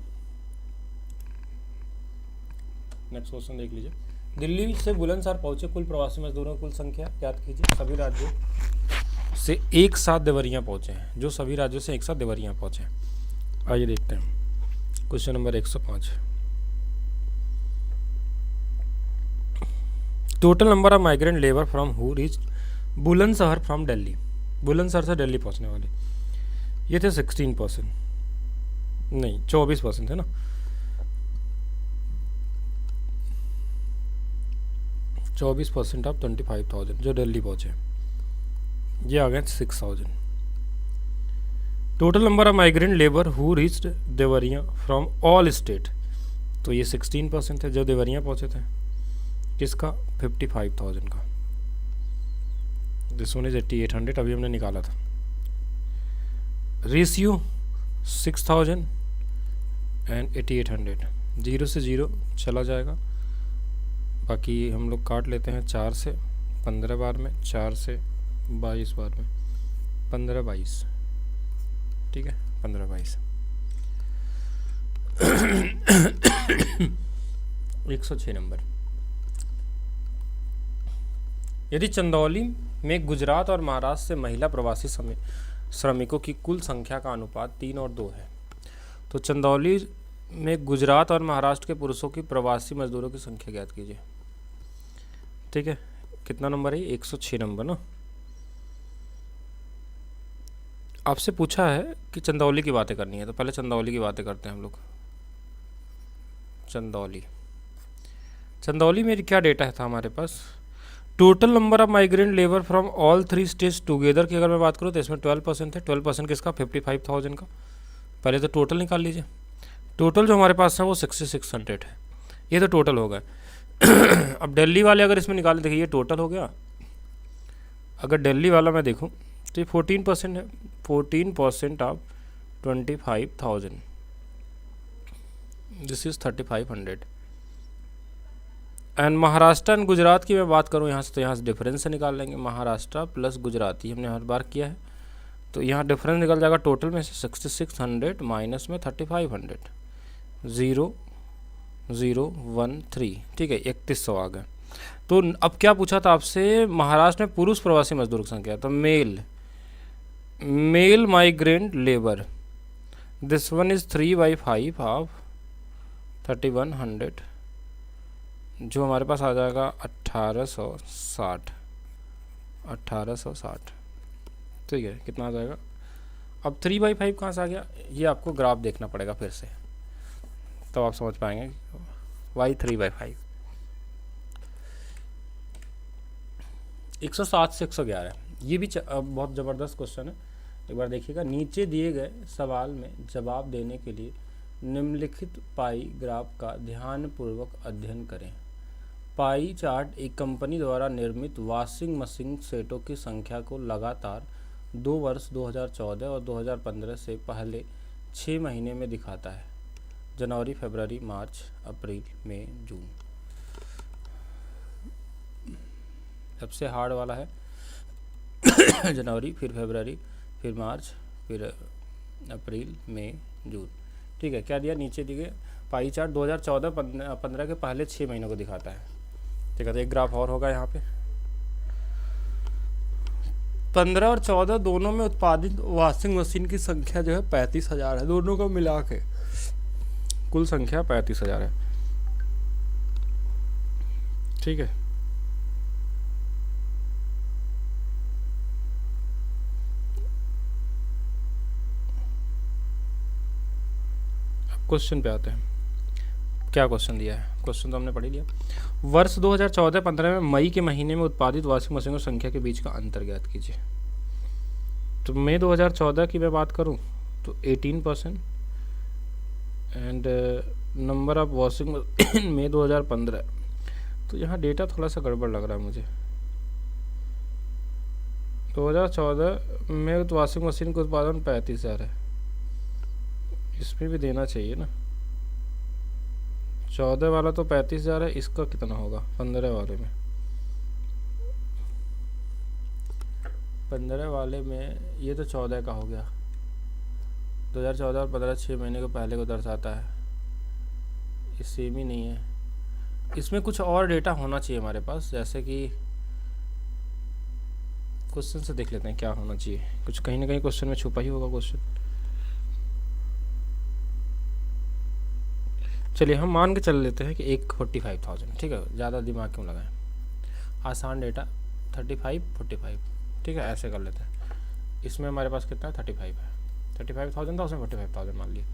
नेक्स्ट क्वेश्चन देख लीजिए। दिल्ली से बुलंदशहर पहुंचे कुल प्रवासी मजदूरों की कुल संख्या ज्ञात कीजिए। सभी राज्यों से एक साथ देवरिया पहुंचे हैं, जो सभी राज्यों से एक साथ देवरिया पहुंचे हैं। आइए देखते हैं question number 105। Total number of migrant labour from who reach Bulandshahr from Delhi. Bulandshahr से दिल्ली पहुंचने वाले ये थे 16%, नहीं 24% थे ना। 24% ऑफ 25,000 जो दिल्ली पहुंचे, ये आ गए 6,000। Total number of migrant labour who reached Deoria from all state, तो ये 16% थे जो देवरिया पहुंचे थे। किसका? 55,000 का। दिस वन इज 8800, अभी हमने निकाला था। रेशियो 6,000 एंड 8800, 0 से 0 चला जाएगा, बाकी हम लोग काट लेते हैं 4 से 15 बार में, 4 से 22 बार में, 15-22, ठीक है, 15-22। 106 नंबर। यदि चंदौली में गुजरात और महाराष्ट्र से महिला प्रवासी श्रमिकों की कुल संख्या का अनुपात 3 और 2 है, तो चंदौली में गुजरात और महाराष्ट्र के पुरुषों की प्रवासी मजदूरों की संख्या ज्ञात कीजिए। ठीक है, कितना नंबर है? 106 नंबर ना। आपसे पूछा है कि चंदौली की बातें करनी है, तो पहले चंदौली की बातें करते हैं हम लोग। चंदौली में क्या डेटा था हमारे पास? Total number of migrant labour from all 3 states together की अगर मैं बात करूँ तो इसमें 12% है। 12% किसका? 55,000 का। पहले तो टोटल निकाल लीजिए। टोटल जो हमारे पास है वो 6600 है, ये तो टोटल हो गया। अब दिल्ली वाले अगर इसमें निकाले, देखिए ये टोटल हो गया। अगर दिल्ली वाला मैं देखूँ तो ये 14% है। 14% of 25,000, this is 3500। And Maharashtra and Gujarat की मैं बात करूँ यहाँ से, तो यहाँ से डिफरेंस से निकाल लेंगे। महाराष्ट्र प्लस गुजराती हमने हर बार किया है, तो यहाँ डिफरेंस निकल जाएगा टोटल में से 6600 माइनस में 3500, 0013, ठीक है, 3100 आ गया। तो अब क्या पूछा था आपसे? महाराष्ट्र में पुरुष प्रवासी मजदूर की संख्या, तो male migrant labour, this one is 3/5 of 3100, जो हमारे पास आ जाएगा 1860। ठीक है, कितना आ जाएगा? अब 3/5 कहाँ से आ गया? ये आपको ग्राफ देखना पड़ेगा फिर से, तब आप समझ पाएंगे। वाई 3/5 107 से 111, ये भी बहुत ज़बरदस्त क्वेश्चन है। एक बार देखिएगा, नीचे दिए गए सवाल में जवाब देने के लिए निम्नलिखित पाई ग्राफ का ध्यानपूर्वक अध्ययन करें। पाई चार्ट एक कंपनी द्वारा निर्मित वॉशिंग मशीन सेटों की संख्या को लगातार 2 वर्ष 2014 और 2015 से पहले 6 महीने में दिखाता है। जनवरी, फरवरी, मार्च, अप्रैल, मई, जून। सबसे हार्ड वाला है जनवरी, फिर फरवरी, फिर मार्च, फिर अप्रैल, मई, जून। ठीक है, क्या दिया? नीचे दिए पाई चार्ट 2014-15 के पहले 6 महीनों को दिखाता है। ठीक है, तो एक ग्राफ और होगा यहाँ पे। 15 और 14 दोनों में उत्पादित वॉशिंग मशीन की संख्या जो है 35,000 है, दोनों को मिला के कुल संख्या 35,000 है। ठीक है, क्वेश्चन पे आते हैं। क्या क्वेश्चन दिया है? क्वेश्चन तो हमने पढ़ ही लिया। वर्ष 2014-15 में मई के महीने में उत्पादित वॉशिंग मशीनों की संख्या के बीच का अंतर ज्ञात कीजिए। तो मई 2014 की मैं बात करूं तो 18% and number of washing machine में 2015, तो यहाँ डेटा थोड़ा सा गड़बड़ लग रहा है मुझे। 2014 में तो वॉशिंग मशीन का उत्पादन 35,000 है, इसमें भी देना चाहिए ना। 14 वाला तो 35,000 है, इसका कितना होगा 15 वाले में? 15 वाले में ये तो 14 का हो गया। 2014 और 15 6 महीने को पहले को दर्शाता है, ये सेम ही नहीं है। इसमें कुछ और डेटा होना चाहिए हमारे पास, जैसे कि क्वेश्चन से देख लेते हैं क्या होना चाहिए। कुछ कहीं ना कहीं क्वेश्चन में छुपा ही होगा क्वेश्चन। चलिए हम मान के चल लेते हैं कि 1,45,000, ठीक है, ज़्यादा दिमाग क्यों लगाएं, आसान डेटा 35 45, ठीक है, ऐसे कर लेते हैं। इसमें हमारे पास कितना है 35 है, 35,000 था, उसमें 45,000 मान लिया।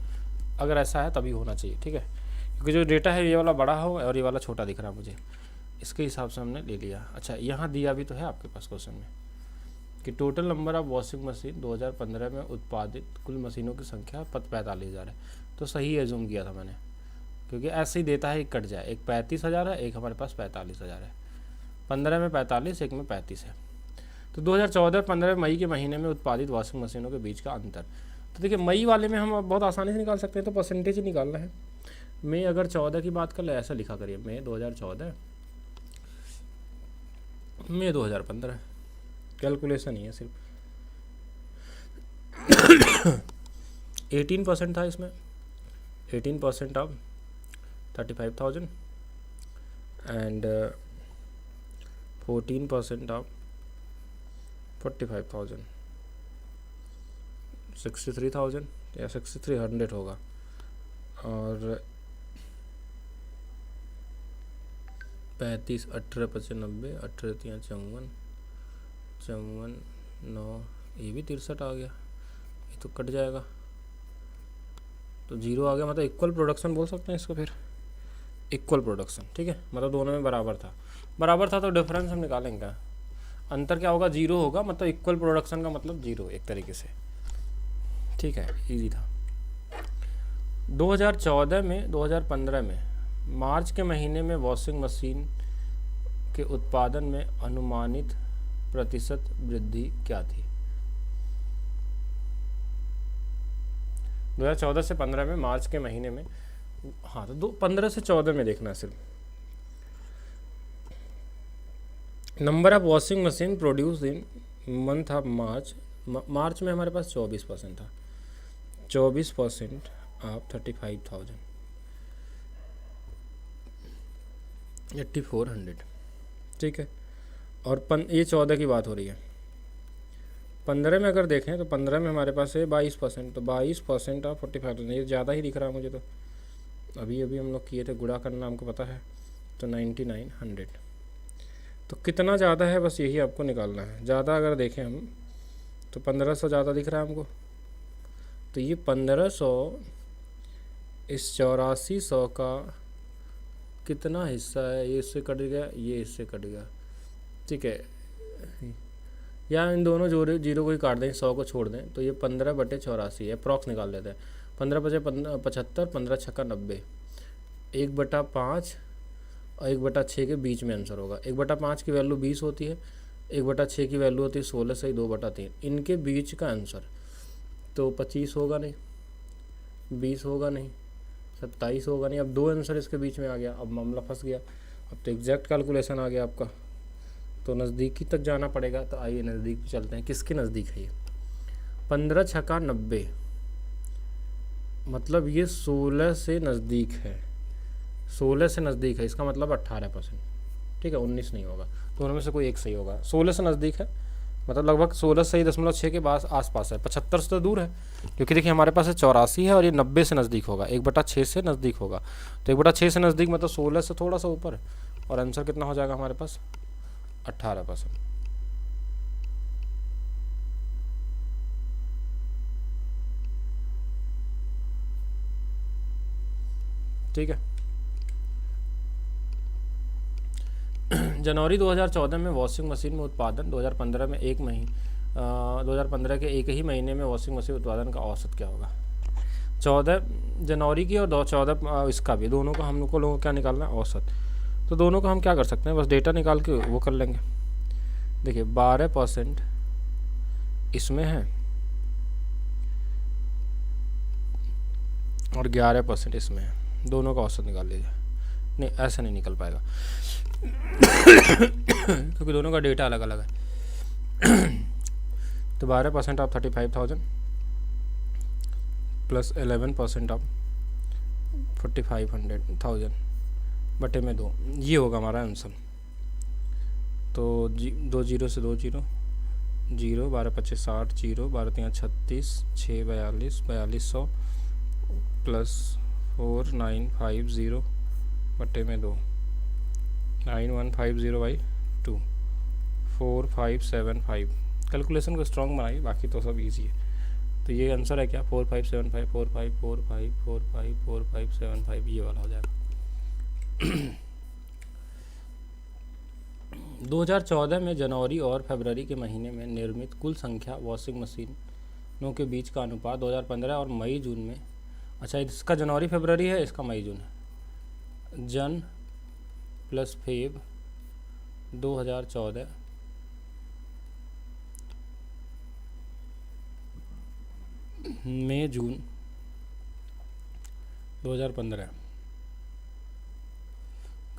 अगर ऐसा है तभी होना चाहिए, ठीक है, क्योंकि जो डेटा है ये वाला बड़ा हो और ये वाला छोटा दिख रहा है मुझे, इसके हिसाब से हमने ले लिया। अच्छा, यहाँ दिया भी तो है आपके पास क्वेश्चन में कि total number of washing machine 2015 में उत्पादित कुल मशीनों की संख्या 45,000 है। तो सही एज्यूम किया था मैंने, क्योंकि ऐसे ही देता है, एक कट जाए, एक 35,000 है, एक हमारे पास 45,000 है। 15 में 45, एक में 35 है। तो 2014-15 मई के महीने में उत्पादित वॉशिंग मशीनों के बीच का अंतर। तो देखिए मई वाले में हम बहुत आसानी से निकाल सकते हैं, तो परसेंटेज ही निकालना है। मई अगर 14 की बात कर ले, ऐसा लिखा करिए, मई 2014, मई 2015, कैलकुलेशन ही है सिर्फ। 18% था इसमें, 18% ऑफ 35,000 एंड 14% ऑफ 45,000, 63,000 या 6300 होगा। और 35, 18, 55, 90, 18, 3, 54, 54, 9, ये भी 63 आ गया, ये तो कट जाएगा, तो 0 आ गया। मतलब इक्वल प्रोडक्शन बोल सकते हैं इसको, फिर इक्वल प्रोडक्शन, ठीक है, मतलब दोनों में बराबर था। बराबर था तो डिफरेंस हम निकालेंगे, अंतर क्या होगा, 0 होगा, मतलब इक्वल प्रोडक्शन का मतलब 0 एक तरीके से, ठीक है, इजी था। 2014 में 2015 में मार्च के महीने में वॉशिंग मशीन के उत्पादन में अनुमानित प्रतिशत वृद्धि क्या थी? 2014 से 15 में मार्च के महीने में, हाँ, तो 15 से 14 में देखना सिर्फ। Number of washing machine produce in month of March, मार्च में हमारे पास 24% था, 24% ऑफ 35,000, 8400, ठीक है। और ये 14 की बात हो रही है। 15 में अगर देखें तो 15 में हमारे पास है 22%, तो 22% ऑफ 45,000, ये ज़्यादा ही दिख रहा है मुझे। तो अभी हम लोग किए थे, गुणा करना हमको पता है, तो 9900। तो कितना ज़्यादा है बस यही आपको निकालना है। ज़्यादा अगर देखें हम तो 1500 ज़्यादा दिख रहा है हमको, तो ये 1500 इस 8400 का कितना हिस्सा है, ये इससे कट गया, ये इससे कट गया, ठीक है, या इन दोनों जीरो को ही काट दें, 100 को छोड़ दें, तो ये 15/84 है, अप्रॉक्स निकाल लेते हैं। 15/75, 15 छक्का 90, 1/5 और 1/6 के बीच में आंसर होगा। 1/5 की वैल्यू 20 होती है, 1/6 की वैल्यू होती है 16 से 2/3, इनके बीच का आंसर तो 25 होगा नहीं, 20 होगा नहीं, 27 होगा नहीं। अब 2 आंसर इसके बीच में आ गया, अब मामला फंस गया। अब तो एग्जैक्ट कैलकुलेशन आ गया आपका, तो नज़दीकी तक जाना पड़ेगा। तो आइए नज़दीक चलते हैं, किसके नज़दीक है ये? 15 छक्का 90, मतलब ये 16 से नज़दीक है, 16 से नज़दीक है, इसका मतलब 18%, ठीक है, 19 नहीं होगा, दोनों में से कोई एक सही होगा। 16 से नज़दीक है, मतलब लगभग 16.6 के आसपास है। 75 से तो दूर है, क्योंकि देखिए हमारे पास 84 है और ये 90 से नज़दीक होगा, 1/6 से नज़दीक होगा। तो 1/6 से नज़दीक मतलब 16 से थोड़ा सा ऊपर, और आंसर कितना हो जाएगा हमारे पास? 18%। ठीक है। जनवरी 2014 में वॉशिंग मशीन में उत्पादन 2015 में 2015 के एक ही महीने में वॉशिंग मशीन उत्पादन का औसत क्या होगा? 14 जनवरी की और 14 इसका भी, दोनों का हम लोग को क्या निकालना है, औसत। तो दोनों का हम क्या कर सकते हैं, बस डेटा निकाल के वो कर लेंगे। देखिए 12% इसमें है और 11% इसमें है, दोनों का औसत निकाल लीजिए। नहीं, ऐसा नहीं निकल पाएगा क्योंकि दोनों का डेटा अलग अलग है। तो 12% ऑफ 35,000 प्लस 11% ऑफ 45,000 बटे में 2, ये होगा हमारा आंसर। तो 2 जीरो से 2 जीरो, 12 25 60, 12 3 36, 6 42, 4200 प्लस 4950 बटे में 2, 9150/2, 4575। कैलकुलेशन को स्ट्रॉन्ग बनाइए, बाकी तो सब इजी है। तो ये आंसर है क्या, 4575, 4545454575, ये वाला हो जाएगा। 2014 में जनवरी और फरवरी के महीने में निर्मित कुल संख्या वॉशिंग मशीनों के बीच का अनुपात 2015 और मई जून में, अच्छा इसका जनवरी फरवरी है, इसका मई जून है, जन प्लस फेब 2014 मई जून 2015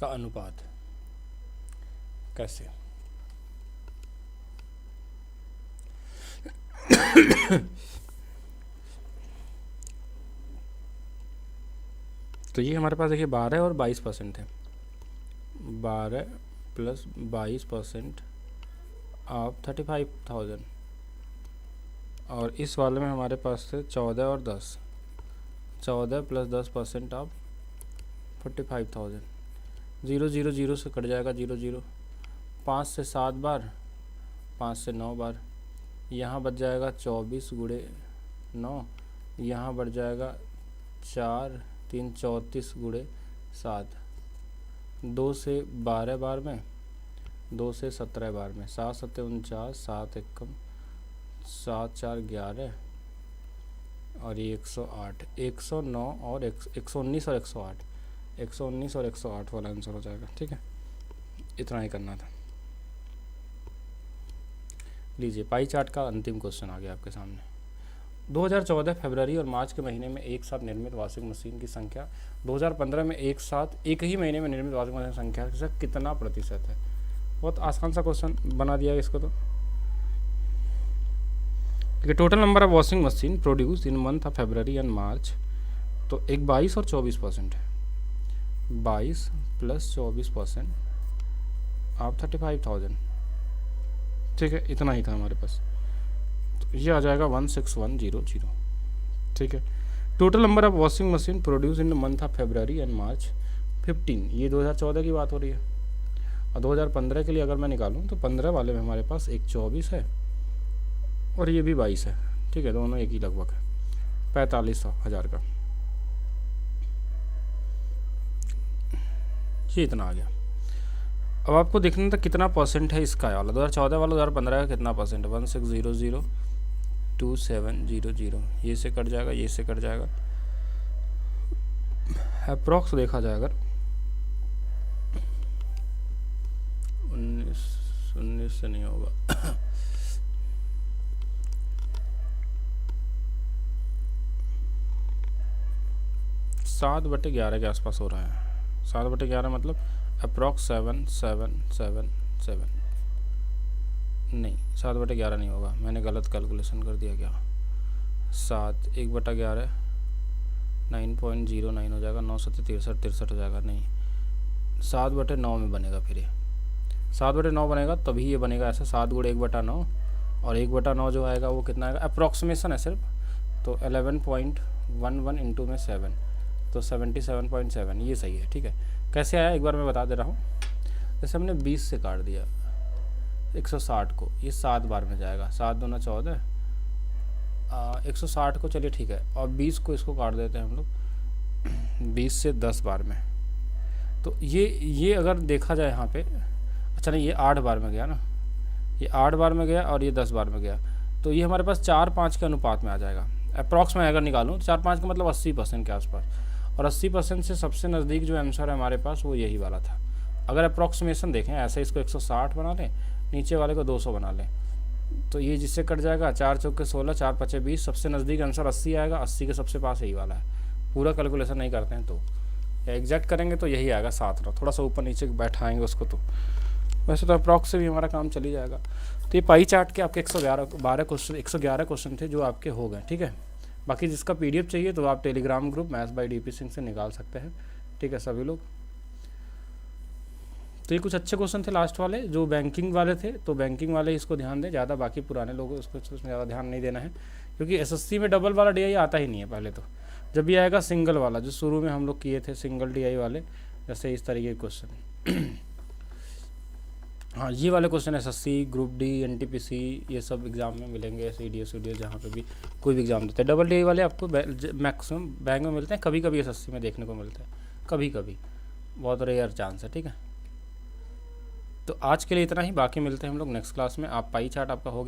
का अनुपात कैसे। तो ये हमारे पास देखिए 12 और 22% है, 12 प्लस 22% ऑफ 35,000, और इस वाले में हमारे पास है 14 और 10, 14 प्लस 10% ऑफ 45,000। 0 0 0 से कट जाएगा 0 0, 5 से 7 बार, 5 से 9 बार, यहाँ बच जाएगा 24 गुणे 9, यहाँ बढ़ जाएगा 4 3 34 गुणे 7, 2 से 12 बार में, 2 से 17 बार में, 7 7 49, 7 एकम 7 4 11, और ये 108, 109 और 119 और 108, 119 और 108 वाला आंसर हो जाएगा। ठीक है, इतना ही करना था। लीजिए पाई चार्ट का अंतिम क्वेश्चन आ गया आपके सामने। 2014 फरवरी और मार्च के महीने में एक साथ निर्मित वॉशिंग मशीन की संख्या 2015 में एक ही महीने में निर्मित वॉशिंग मशीन की संख्या से कितना प्रतिशत है। बहुत आसान सा क्वेश्चन बना दिया इसको। तो total number of washing machine produce in month of February and March, तो एक 22 और 24% है, 22 प्लस 24% आप 35,000। ठीक है, इतना ही था हमारे पास, तो ये आ जाएगा 16100। ठीक है, total number of washing machine produce in month of February and March 15, ये 2014 की बात हो रही है। और 2015 के लिए अगर मैं निकालूं तो 15 वाले में हमारे पास एक 24 है और ये भी 22 है। ठीक है, दोनों एक ही लगभग है, 45,000 का, ये इतना आ गया। अब आपको देखना था कितना परसेंट है इसका वाला, 2014 वाला 2015 का कितना परसेंट है, 16002700, ये से कट जाएगा, ये से कट जाएगा, अप्रॉक्स देखा जाए अगर 19 से नहीं होगा, 7/11 के आसपास हो रहा है। 7/11 मतलब अप्रॉक्स 7 नहीं, 7/11 नहीं होगा, मैंने गलत कैलकुलेशन कर दिया क्या। 7 1/11 9.09 हो जाएगा, 9 7 63 हो जाएगा, नहीं 7/9 में बनेगा। फिर ये 7/9 बनेगा, तभी ये बनेगा ऐसा, 7 गुणे 1/9, और 1/9 जो आएगा वो कितना आएगा, अप्रॉक्सीमेशन है सिर्फ, तो 11.11 इंटू में 7, तो 77.7, ये सही है। ठीक है, कैसे आया एक बार मैं बता दे रहा हूँ। जैसे हमने 20 से काट दिया 160 को, ये 7 बार में जाएगा, 7 दूना 14, 160 को, चलिए ठीक है, और 20 को इसको काट देते हैं हम लोग 20 से 10 बार में, तो ये अगर देखा जाए यहाँ पे, अच्छा नहीं, ये 8 बार में गया ना, ये 8 बार में गया और ये 10 बार में गया, तो ये हमारे पास 4-5 के अनुपात में आ जाएगा। अप्रॉक्स में अगर निकालूँ तो 4-5 का मतलब 80% के आसपास, और 80% से सबसे नज़दीक जो आंसर है हमारे पास वो यही वाला था। अगर अप्रॉक्सीमेशन देखें ऐसे, इसको 160 बना लें, नीचे वाले को 200 बना लें, तो ये जिससे कट जाएगा 4 चौके 16, 4 पचे 20, सबसे नज़दीक आंसर 80 आएगा, 80 के सबसे पास यही वाला है। पूरा कैलकुलेशन नहीं करते हैं तो, या एग्जैक्ट करेंगे तो यही आएगा 7 ना, थोड़ा सा ऊपर नीचे बैठाएंगे उसको तो वैसे तो अप्रॉक्स से भी हमारा काम चल ही जाएगा। तो ये पाई चार्ट के आपके 111 क्वेश्चन थे जो आपके हो गए, ठीक है। बाकी जिसका PDF चाहिए तो आप Telegram group maths by DP Singh से निकाल सकते हैं, ठीक है सभी लोग। तो ये कुछ अच्छे क्वेश्चन थे लास्ट वाले जो बैंकिंग वाले थे, तो बैंकिंग वाले इसको ध्यान दें ज़्यादा, बाकी पुराने लोगों को उसमें ज़्यादा ध्यान नहीं देना है, क्योंकि SSC में डबल वाला DI आता ही नहीं है पहले तो। जब भी आएगा सिंगल वाला, जो शुरू में हम लोग किए थे सिंगल DI वाले, जैसे इस तरीके के क्वेश्चन हाँ ये वाले question SSC group D NTPC ये सब एग्ज़ाम में मिलेंगे, CDS जहाँ पे भी कोई भी एग्ज़ाम देते हैं। डबल DI वाले आपको मैक्सिमम बैंक में मिलते हैं, कभी कभी SSC में देखने को मिलते हैं, कभी कभी, बहुत रेयर चांस है, ठीक है। तो आज के लिए इतना ही, बाकी मिलते हैं हम लोग नेक्स्ट क्लास में। आप पाई चार्ट आपका हो गया।